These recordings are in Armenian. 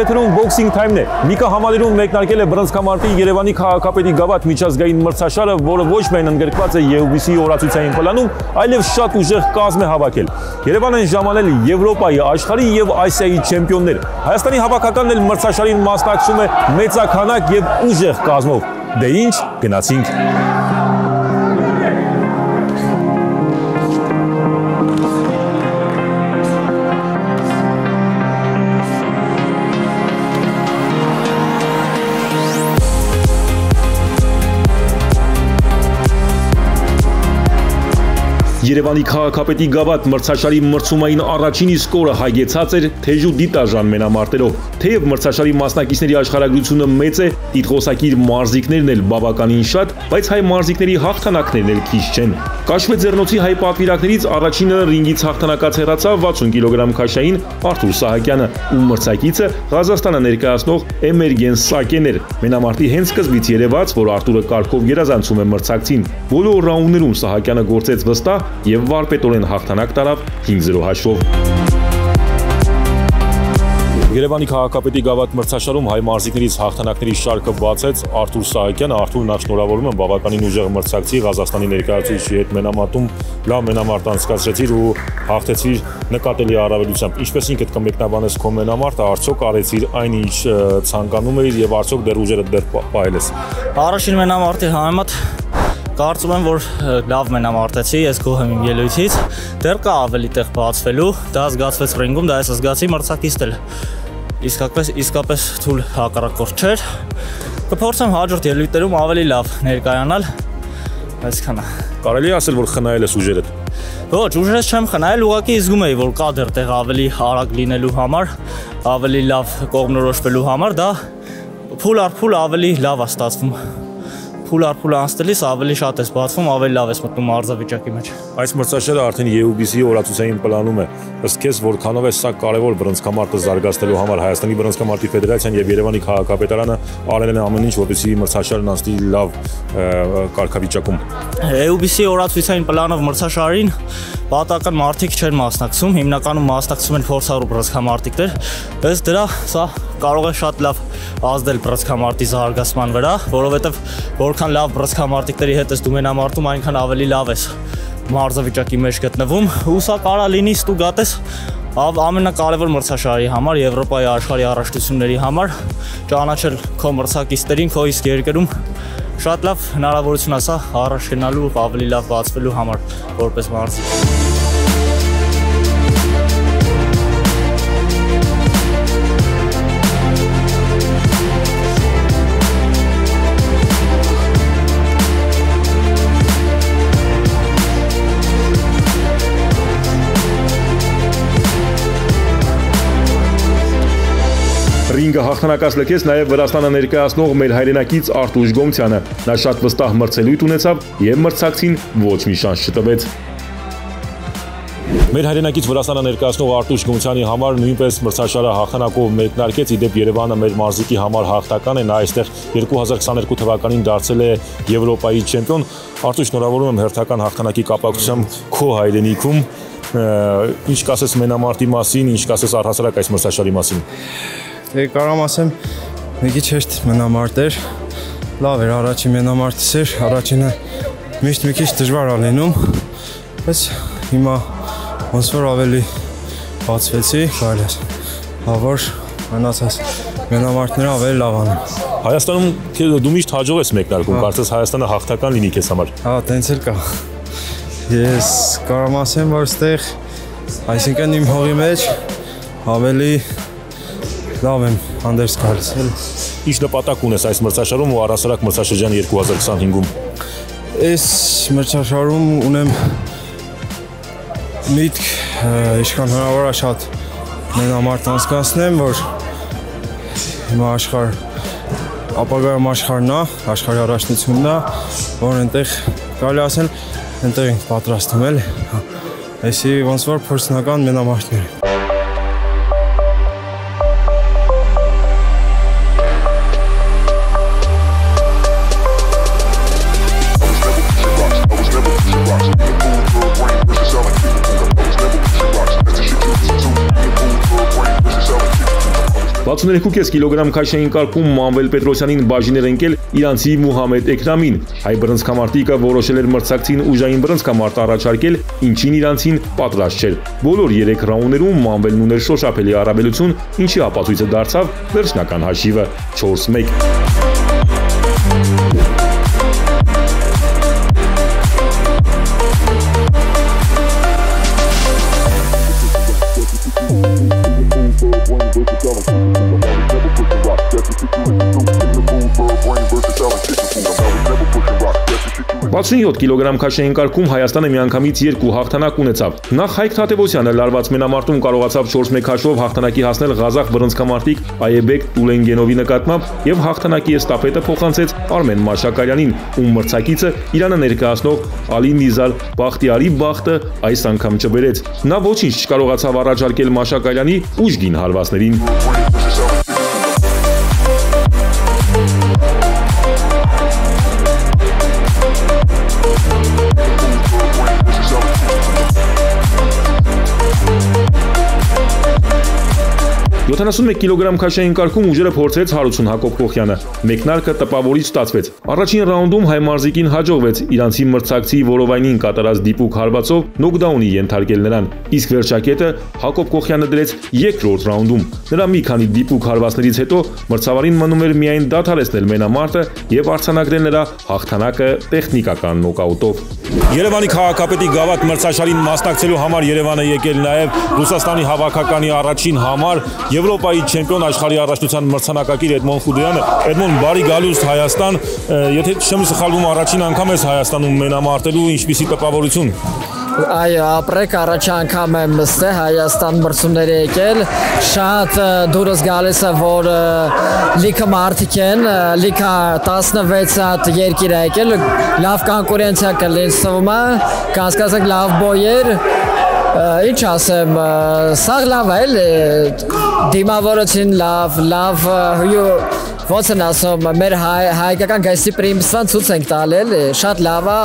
եթերում Boxing Time-ն է։ Միկա համալիրում մեկնարկել է բռնցքամարտի Երևանի քաղաքապետի գավաթ միջազգային մրցաշարը, որը ոչ միայն ընդգրկված է UBC-ի օրացույցային պլանում, այլև շատ ուժեղ կազմ է հավաքել։ Երևան են ժամանել Եվրոպայի, աշխարհի եւ Ասիայի չեմպիոններ։ Հայաստանի հավաքականն էլ մրցաշարին մասնակցում է մեծաքանակ եւ ուժեղ կազմով։ Դե ինչ, գնացինք։ Երևանի քաղաքապետի գավաթ մրցաշարի մրցումային առաջին իսկ օրը հագեցած էր թեժ ու դիտաժան մենամարտերով։ Թեև մրցաշարի մասնակիցների աշխարհագրությունը մեծ է, տիտղոսակիր մարզիկներն էլ բավականին շատ, բայց հայ մարզիկների հաղթանակներն էլ քիչ չեն։ Կաշվե ձեռնոցի հայ պատվիրակներից առաջինը ռինգից հաղթանակած հեռացավ 60 կիլոգրամ քաշային Արթուր Սահակյանը, ում մրցակիցը Ղազախստանը ներկայացնող Էմերգեն Սակեն էր։ Մենամարտի հենց սկզբից երևաց, որ Արթուրը կարգով գերազանցում է մրցակցին։ Բոլոր ռաունդներում Սահակյանը գործեց վստահ եւ վարպետորեն հաղթանակ տարավ 5-0 հաշվով։ Երևանի քաղաքապետի գավաթ մրցաշարում հայ մարզիկներից հաղթանակների շարքը բացեց Արթուր Սահակյանը։ Արթուրն շնորհավորում եմ բավականին ուժեղ մրցակցի, Ղազախստանի ներկայացուցիչի հետ մենամարտում լավ մենամարտ անցկացրեցիր ու հաղթեցիր նկատելի առավելությամբ։ Ինչպես ինքդ կմեկնաբանես քո մենամարտը, արդյոք արեցիր այն ինչ ցանկանում էիր եւ արդյոք դեռ ուժերը դեռ պահել ես։ Առաջին մենամարտի համեմատ կարծում եմ, որ լավ մենամարտեցի, ես գոհ եմ ելույթից, դեռ կա ավելի տեղ բացվելու, դա զգացվեց ռինգում, դա ես զգացի մրցակիցն էլ իսկապես թույլ հակառակորդ չէր, կփորձեմ հաջորդ ելույթներում ավելի լավ ներկայանալ, այսքանը։ Կարելի է ասել, որ խնայել ես ուժերդ։ Ոչ, ուժերս չեմ խնայել, ուղղակի զգում էի, որ կա դեռ տեղ ավելի արագ լինելու համար, ավելի լավ կողմնորոշվելու համար, դա փուլ առ փուլ ավելի լավ է ստացվում։ Փուլ առ փուլ անցնելիս ավելի շատ ես բացվում, ավելի լավ ես մտնում մարզավիճակի մեջ։ Այս մրցաշարը արդեն UBC-ի օրացույցային պլանում է։ Ըստ քեզ որքանով է սա կարևոր բռնցքամարտը զարգացնելու համար Հայաստանի բռնցքամարտի ֆեդերացիան եւ Երևանի քաղաքապետարանը արել են ամեն ինչ, որպեսզի մրցաշարն անցնի լավ կարգավիճակում։ UBC-ի օրացույցային պլանով մրցաշարին պատահական մարդիկ չեն մասնակցում, հիմնականում մասնակցում են փորձառու բռնցքամարտիկներ։ Ըստ դրա սա կարող է շատ լավ ազդել բռնցքամարտի զարգացման վրա, որովհետև որքան լավ բռնցքամարտիկների հետ ես դու մենամարտում, այնքան ավելի լավ ես մարզավիճակի մեջ գտնվում, ու սա կարա լինի ստուգատես ամենակարևոր մրցաշարի համար, Եվրոպայի աշխարհի առաջնությունների համար, ճանաչել քո մրցակիցներին, քո իսկ երկրում շատ լավ հնարավորություն է սա առաջ գնալու, ավելի լավ բացվելու համար որպես մարզիկ։ Ռինգը հաղթանակած լքեց նաև Վրաստանը ներկայացնող մեր հայրենակից Արտուշ Գոմցյանը։ Նա շատ վստահ մրցելույթ ունեցավ եւ մրցակցին ոչ մի շանս չտվեց։ Մեր հայրենակից Վրաստանը ներկայացնող Արտուշ Գոմցյանի համար նույնպես մրցաշարը հաղթանակով մեկնարկեց, իդեպ Երևանը մեր մարզիկի համար հաղթական է, նա այստեղ 2022 թվականին դարձել է Եվրոպայի չեմպիոն։ Արտուշ, շնորհավորում եմ հերթական հաղթանակի կապակցությամբ քո հայրենիքում։ Ինչ կասես մենամարտի մասին, ինչ կասես առհասարակ այս մրցաշարի մասին։ Կարամ ասեմ, մի քիչ հեշտ մենամարտ էր, լավ էր առաջին մենամարտից էր, առաջինը միշտ մի քիչ դժվար է լինում, բայց հիմա ոնց որ ավելի բացվեցի, կարելի է, որ մնացած մենամարտները ավելի լավ անեմ։ Հայաստանում դու միշտ հաջող ես մեկնարկում, կարծես Հայաստանը հաղթական լինի քեզ համար։ Հա, տենց էլ կա։ Ես կարամ ասեմ, որ ստեղ, այսինքն իմ հողի մեջ ավելի լավ եմ հանդերձ գալիս։ Ինչ նպատակ ունես այս մրցաշարում ու առհասարակ մրցաշրջան 2025-ում։ Այս մրցաշարում ունեմ միտք, ինչքան հնարավոր է շատ մենամարտ անցկացնեմ, որ հիմա ապագայում աշխարհն է, աշխարհի առաջնությունն է, որ այնտեղ կարելի ասել այնտեղ ենք պատրաստում էլ, այսի ոնց որ փորձնական մենամարտներ։ 62.5 կիլոգրամ քաշային կարգում Մանվել Պետրոսյանին բաժին էր ընկել իրանցի Մուհամեդ Էքրամին։ Հայ բռնցքամարտիկը որոշել էր մրցակցին ուժային բռնցքամարտ առաջարկել, ինչին իրանցին պատրաստ չէր։ Բոլոր 3 ռաունդերում Մանվելն ուներ շոշափելի առավելություն, ինչի ապացույցը դարձավ վերջնական հաշիվը 4-1։ Վաթսունյոթ կիլոգրամ քաշային կարգում Հայաստանը միանգամից 2 հաղթանակ ունեցավ։ Նախ Հայկ Թադևոսյանը լարված մենամարտում կարողացավ 4-1 հաշվով հաղթանակի հասնել ղազախ բռնցքամարտիկ Այեբեկ Տուլենգենովի նկատմամբ եւ հաղթանակի էստաֆետը փոխանցեց Արմեն Մաշակարյանին, ում մրցակիցը Իրանը ներկայացնող Ալի Նիզար Բախտիարի բախտը այս անգամ չբերեց։ Նա ոչինչ չկարողացավ առաջարկել Մաշակարյանի ուժգին հարվածներին։ Յոթ 71 կիլոգրամ քաշային կարգում ուժերը փորձեց Հարություն Հակոբ Կոխյանը։ Մեկնարկը տպավորիչ ստացվեց։ Առաջին ռաունդում հայ մարզիկին հաջողվեց իրանցի մրցակցի որովայնին կատարած դիպուկ հարվածով նոկդաունի ենթարկել նրան, իսկ վերջակետը Հակոբ Կոխյանը դրեց երկրորդ ռաունդում։ Նրա մի քանի դիպուկ հարվածներից հետո մրցավարին մնում էր միայն դադարեցնել մենամարտը եւ արձանագրել նրա հաղթանակը տեխնիկական նոկաուտով։ Երևանի քաղաքապետի գավաթ մրցաշարին մասնակցելու համար Երևանը եկել նաև Ռուսաստանի հավաքականի առաջին համար Եվրոպայի չեմպիոն աշխարհի առաջնության մրցանակակիր Էդմոն Խուդոյանը։ Էդմոն, բարի գալուստ Հայաստան, եթե չեմ սխալվում, առաջին անգամ ես Հայաստանում մենամարտելու, ինչպիսի տպավորություն։ Այո, ապրեք, առաջ անգամ եմ ստե Հայաստան մրցումների եկել, շատ դուրս գալիս է, որ լիքը մարդիկ են, լիքը 16 հատ երկիր է եկել, լավ կոնկուրենցիա կլինի թվում է, կասկածեք լավ բոյեր, ինչ ասեմ, սաղ լավ է, դիմավորություն լավ, ոնց են ասում, մեր հայկական գայստի պրիմստան ցույց ենք տալել, շատ լավ է,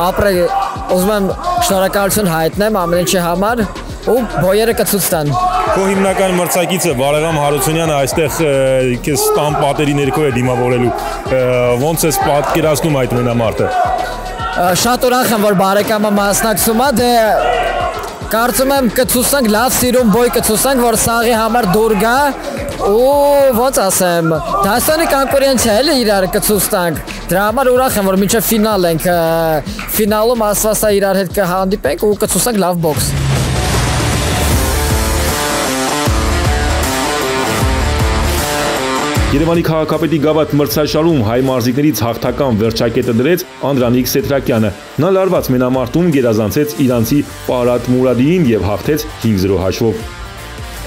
ապրեք, ուզում եմ շնորհակալություն հայտնեմ ամեն ինչի համար ու բոյերը կցույց տան։ Քո հիմնական մրցակիցը Վարդան Հարությունյանը այստեղ քեզ տան պատերի ներքո է դիմավորելու։ Ոնց ես պատկերացնում այդ մենամարտը։ Շատ ուրախ եմ, որ բարեկամը մասնակցում է, դե կարծում եմ կցուցանք լավ սիրուն բոյ կցուցանք, որ սաղի համար դուր գա ու ոնց ասեմ, դաստանի կոնկուրենցիա էլի իրար կցույց տանք։ Դրա համար ուրախ եմ, որ մինչև ֆինալ ենք, ֆինալում ասվածա իրար հետ կհանդիպենք ու կցուցանք լավ բոքս։ Երևանի քաղաքապետի գավաթ մրցաշարում հայ մարզիկներից հաղթական վերջակետը դրեց Անդրանիկ Սետրակյանը։ Նա լարված մենամարտում գերազանցեց իրանցի Պարատ Մուրադիին եւ հաղթեց 5-0 հաշվով։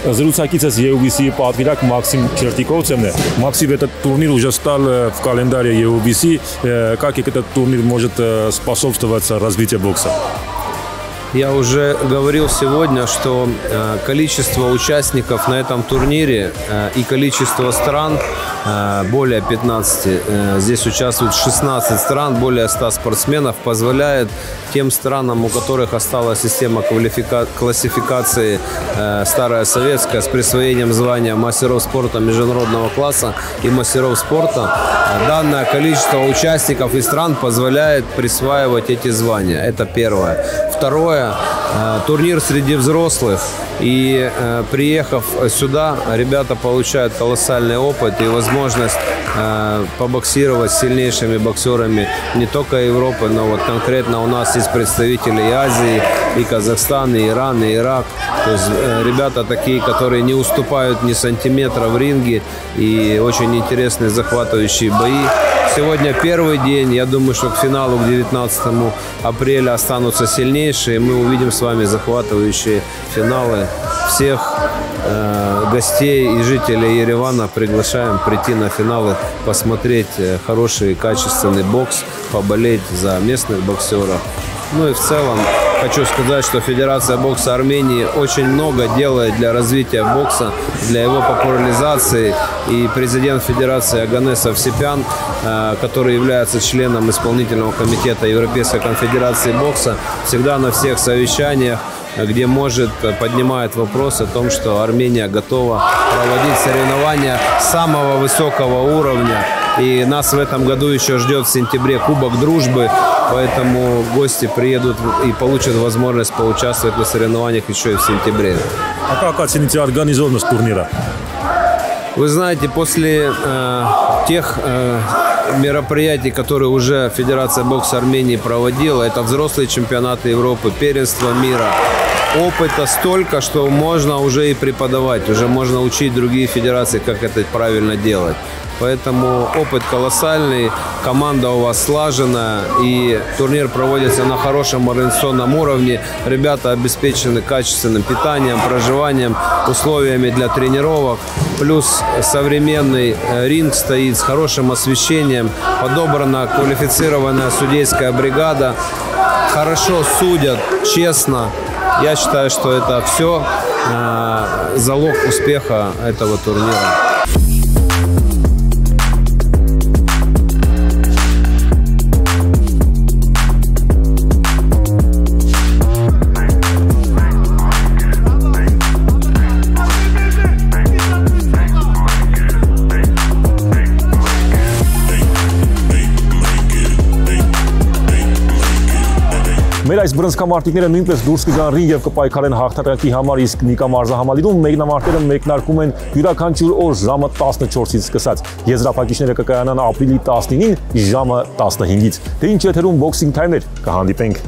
Զրուցակիցս EUBC պատվիրակ Максим Чертиковцем. Максим, этот турнир уже стал в календаре EUBC. Как этот турнир может способствовать развитию бокса? Я уже говорил сегодня, что количество участников на этом турнире и количество стран более 15, здесь участвуют 16 стран, более 100 спортсменов, позволяет тем странам, у которых осталась система классификации старая советская с присвоением звания мастеров спорта международного класса и мастеров спорта, данное количество участников и стран позволяет присваивать эти звания. Это первое. Второе, турнир среди взрослых, и приехав сюда, ребята получают колоссальный опыт и возможность побоксировать с сильнейшими боксерами не только Европы, но вот конкретно у нас есть представители и Азии, и Казахстан, и Иран, и Ирак. То есть ребята такие, которые не уступают ни сантиметра в ринге, и очень интересные захватывающие бои. Сегодня первый день, я думаю, что к финалу, к 19 апреля останутся сильнейшие. Мы увидим с вами захватывающие финалы. Всех гостей и жителей Еревана приглашаем прийти на финалы, посмотреть хороший, качественный бокс, поболеть за местных боксеров. Ну и в целом хочу сказать, что Федерация бокса Армении очень много делает для развития бокса, для его популяризации. И президент Федерации Аганес Авсепян, который является членом исполнительного комитета Европейской конфедерации бокса, всегда на всех совещаниях где может, поднимает вопрос о том, что Армения готова проводить соревнования самого высокого уровня. И нас в этом году еще ждет в сентябре Кубок Дружбы, поэтому гости приедут и получат возможность поучаствовать на соревнованиях еще и в сентябре. А как оцените организованность турнира? Вы знаете, после тех мероприятий, которые уже Федерация бокса Армении проводила, это взрослые чемпионаты Европы, первенство мира, опыта столько, что можно уже и преподавать, уже можно учить другие федерации, как это правильно делать. Поэтому опыт колоссальный, команда у вас слаженная, и турнир проводится на хорошем организационном уровне. Ребята обеспечены качественным питанием, проживанием, условиями для тренировок. Плюс современный ринг стоит с хорошим освещением, подобрана квалифицированная судейская бригада. Хорошо судят, честно. Я считаю, что это все залог успеха этого турнира. Մեր այս բռնցքամարտիկները նույնպես դուրս կգան ռինգ եւ կպայքարեն հաղթանակի համար, իսկ Նիկա մարզահամալիրում մեկնամարտերը մեկնարկում են յուրաքանչյուր օր ժամը 14-ից սկսած։ Եզրափակիչները կկայանան ապրիլի 19-ին ժամը 15-ից։ Դե ինչ եթերում բոքսինգ թայմներ, կհանդիպենք